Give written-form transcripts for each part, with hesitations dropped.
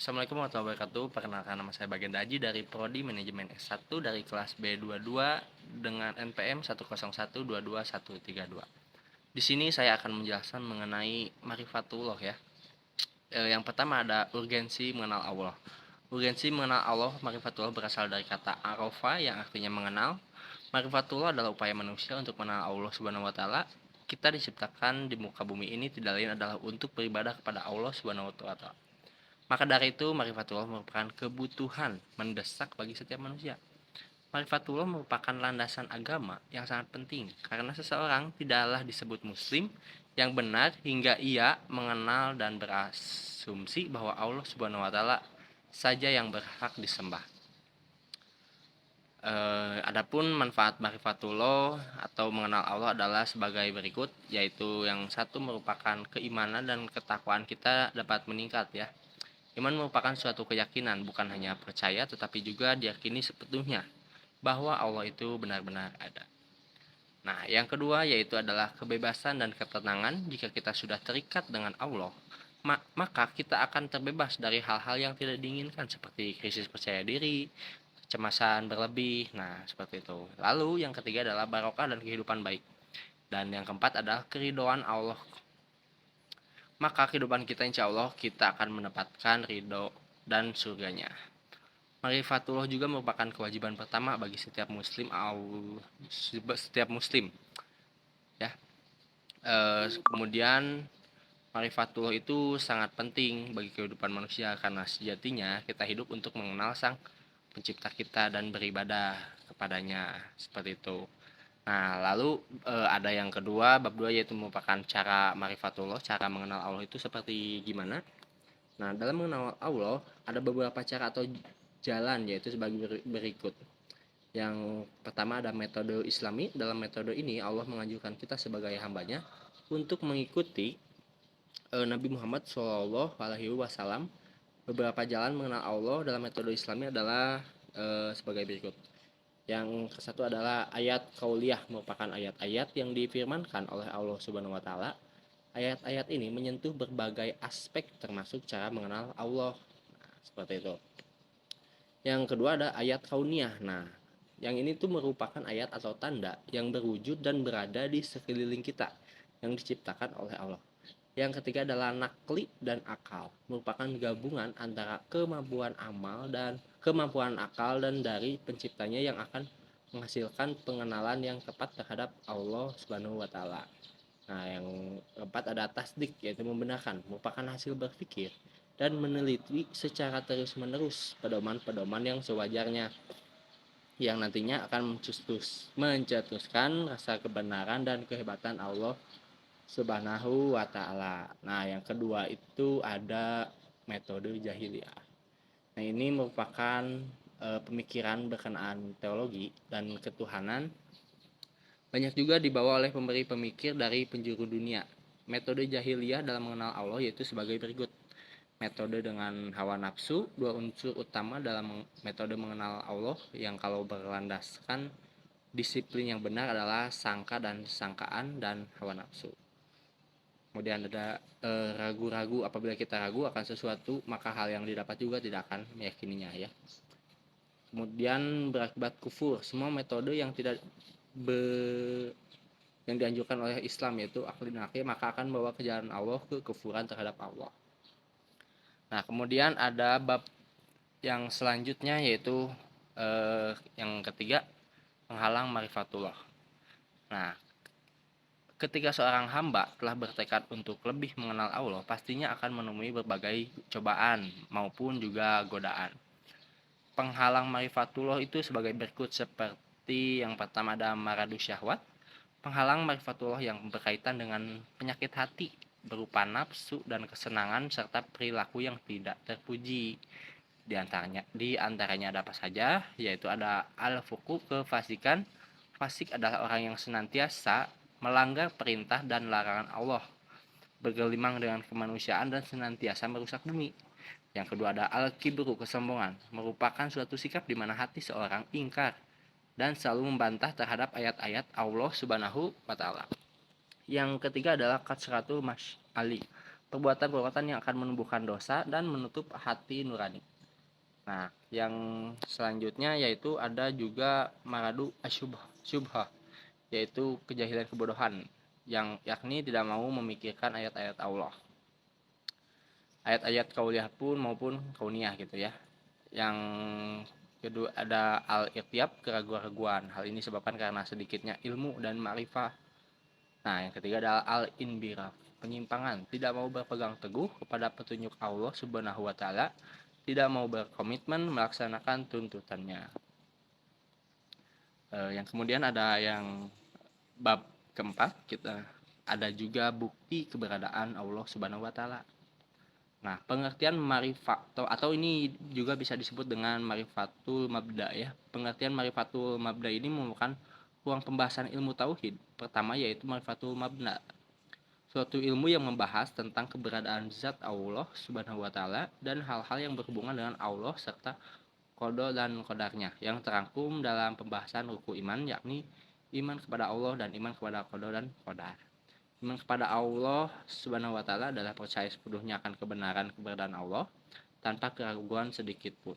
Assalamualaikum warahmatullahi wabarakatuh. Perkenalkan, nama saya Baginda Aji dari Prodi Manajemen S1 dari kelas B22 dengan NPM 101222132. Di sini saya akan menjelaskan mengenai marifatullah ya. Yang pertama ada urgensi mengenal Allah. Urgensi mengenal Allah, marifatullah berasal dari kata arofa yang artinya mengenal. Marifatullah adalah upaya manusia untuk mengenal Allah Subhanahu wa taala. Kita diciptakan di muka bumi ini tidak lain adalah untuk beribadah kepada Allah Subhanahu wa taala. Maka dari itu, marifatullah merupakan kebutuhan mendesak bagi setiap manusia. Marifatullah merupakan landasan agama yang sangat penting karena seseorang tidaklah disebut muslim yang benar hingga ia mengenal dan berasumsi bahwa Allah Subhanahu wa taala saja yang berhak disembah. Adapun manfaat marifatullah atau mengenal Allah adalah sebagai berikut, yaitu yang satu merupakan keimanan dan ketakwaan kita dapat meningkat ya. Iman merupakan suatu keyakinan, bukan hanya percaya tetapi juga diyakini sepenuhnya bahwa Allah itu benar-benar ada. Nah, yang kedua yaitu adalah kebebasan dan ketenangan. Jika kita sudah terikat dengan Allah, maka kita akan terbebas dari hal-hal yang tidak diinginkan seperti krisis percaya diri, kecemasan berlebih. Nah, seperti itu. Lalu yang ketiga adalah barokah dan kehidupan baik. Dan yang keempat adalah keridhaan Allah. Maka kehidupan kita insya Allah kita akan mendapatkan ridho dan surganya. Marifatullah juga merupakan kewajiban pertama bagi setiap muslim ya. Kemudian marifatullah itu sangat penting bagi kehidupan manusia karena sejatinya kita hidup untuk mengenal Sang Pencipta kita dan beribadah kepadanya, seperti itu. Nah, lalu ada yang kedua, bab 2 yaitu merupakan cara marifatullah, cara mengenal Allah itu seperti gimana? Nah, dalam mengenal Allah ada beberapa cara atau jalan yaitu sebagai berikut. Yang pertama ada metode Islami. Dalam metode ini Allah menganjurkan kita sebagai hambanya untuk mengikuti Nabi Muhammad SAW. Beberapa jalan mengenal Allah dalam metode Islami adalah sebagai berikut. Yang ke satu adalah ayat kauliyah, merupakan ayat-ayat yang difirmankan oleh Allah Subhanahu wa taala. Ayat-ayat ini menyentuh berbagai aspek termasuk cara mengenal Allah. Nah, seperti itu. Yang kedua ada ayat kauniyah. Nah, yang ini tuh merupakan ayat atau tanda yang berwujud dan berada di sekeliling kita yang diciptakan oleh Allah. Yang ketiga adalah nakli dan akal, merupakan gabungan antara kemampuan akal dan dari penciptanya yang akan menghasilkan pengenalan yang tepat terhadap Allah Subhanahu wa taala. Nah, yang keempat ada tasdik, yaitu membenarkan, merupakan hasil berpikir dan meneliti secara terus-menerus pedoman-pedoman yang sewajarnya yang nantinya akan mencetuskan rasa kebenaran dan kehebatan Allah Subhanahu wa ta'ala. Nah, yang kedua itu ada metode jahiliyah. Nah, ini merupakan pemikiran berkenaan teologi dan ketuhanan. Banyak juga dibawa oleh pemberi pemikir dari penjuru dunia. Metode jahiliyah dalam mengenal Allah yaitu sebagai berikut. Metode dengan hawa nafsu, dua unsur utama dalam metode mengenal Allah yang kalau berlandaskan disiplin yang benar adalah sangka dan sangkaan dan hawa nafsu. Kemudian ada ragu-ragu, apabila kita ragu akan sesuatu maka hal yang didapat juga tidak akan meyakininya ya. Kemudian berakibat kufur, semua metode yang tidak yang dianjurkan oleh Islam yaitu akli nakli maka akan membawa ke jalan Allah ke kekufuran terhadap Allah. Nah, kemudian ada bab yang selanjutnya yaitu yang ketiga, penghalang marifatullah. Nah, ketika seorang hamba telah bertekad untuk lebih mengenal Allah, pastinya akan menemui berbagai cobaan maupun juga godaan. Penghalang marifatullah itu sebagai berikut, seperti yang pertama ada maradu syahwat. Penghalang marifatullah yang berkaitan dengan penyakit hati berupa nafsu dan kesenangan serta perilaku yang tidak terpuji. Di antaranya ada apa saja? Yaitu ada al-fuku, kefasikan. Fasik adalah orang yang senantiasa melanggar perintah dan larangan Allah, bergelimang dengan kemanusiaan dan senantiasa merusak bumi. Yang kedua ada al-kibru, kesombongan, merupakan suatu sikap di mana hati seorang ingkar dan selalu membantah terhadap ayat-ayat Allah Subhanahu wa taala. Yang ketiga adalah katsratul masy'ali, perbuatan-perbuatan yang akan menumbuhkan dosa dan menutup hati nurani. Nah, yang selanjutnya yaitu ada juga maradu asyubhah, yaitu kejahilan kebodohan, yang yakni tidak mau memikirkan ayat-ayat Allah. Ayat-ayat kauliyah pun maupun kauniyah gitu ya. Yang kedua ada al-irtiab, keraguan-raguan. Hal ini disebabkan karena sedikitnya ilmu dan ma'rifah. Nah, yang ketiga adalah al-inbiraf, penyimpangan, tidak mau berpegang teguh kepada petunjuk Allah Subhanahu wa taala, tidak mau berkomitmen melaksanakan tuntutannya. Yang kemudian ada yang bab keempat, kita ada juga bukti keberadaan Allah Subhanahu wa taala. Nah, pengertian marifat atau ini juga bisa disebut dengan marifatul mabda ya. Pengertian marifatul mabda ini merupakan ruang pembahasan ilmu tauhid. Pertama yaitu marifatul mabda, suatu ilmu yang membahas tentang keberadaan zat Allah Subhanahu wa taala dan hal-hal yang berhubungan dengan Allah serta qada dan qadarnya yang terangkum dalam pembahasan rukun iman, yakni iman kepada Allah dan iman kepada qada dan qadar. Iman kepada Allah Subhanahu wa taala adalah percaya sepenuhnya akan keberadaan Allah tanpa keraguan sedikit pun.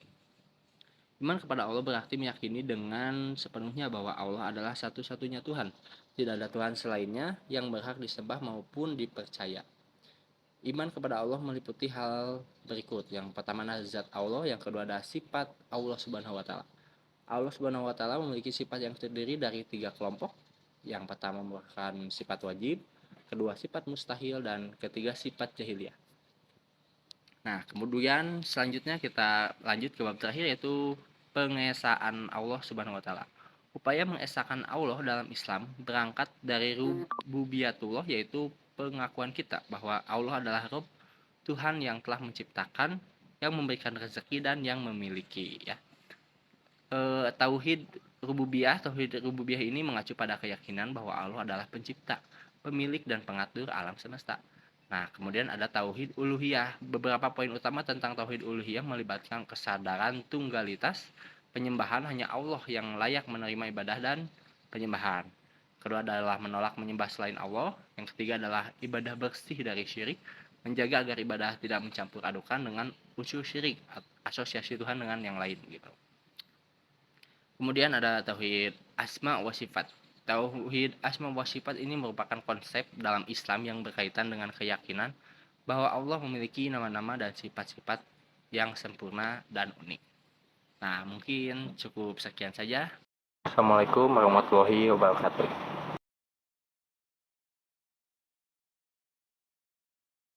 Iman kepada Allah berarti meyakini dengan sepenuhnya bahwa Allah adalah satu-satunya Tuhan. Tidak ada Tuhan selainnya yang berhak disembah maupun dipercaya. Iman kepada Allah meliputi hal berikut. Yang pertama adalah zat Allah, yang kedua adalah sifat Allah Subhanahu wa taala. Allah Subhanahu wa taala memiliki sifat yang terdiri dari 3 kelompok. Yang pertama merupakan sifat wajib, kedua sifat mustahil, dan ketiga sifat jahiliyah. Nah, kemudian selanjutnya kita lanjut ke bab terakhir yaitu pengesaan Allah Subhanahu wa taala. Upaya mengesahkan Allah dalam Islam berangkat dari rububiyatullah, yaitu pengakuan kita bahwa Allah adalah Rabb, Tuhan yang telah menciptakan, yang memberikan rezeki dan yang memiliki ya. Tauhid rububiyah ini mengacu pada keyakinan bahwa Allah adalah pencipta, pemilik dan pengatur alam semesta. Nah, kemudian ada tauhid uluhiyah. Beberapa poin utama tentang tauhid uluhiyah melibatkan kesadaran tunggalitas, penyembahan hanya Allah yang layak menerima ibadah dan penyembahan. Kedua adalah menolak menyembah selain Allah. Yang ketiga adalah ibadah bersih dari syirik, menjaga agar ibadah tidak mencampur adukan dengan unsur syirik, asosiasi Tuhan dengan yang lain gitu. Kemudian ada tauhid asma wa sifat. Tauhid asma wa sifat ini merupakan konsep dalam Islam yang berkaitan dengan keyakinan bahwa Allah memiliki nama-nama dan sifat-sifat yang sempurna dan unik. Nah, mungkin cukup sekian saja. Assalamualaikum warahmatullahi wabarakatuh.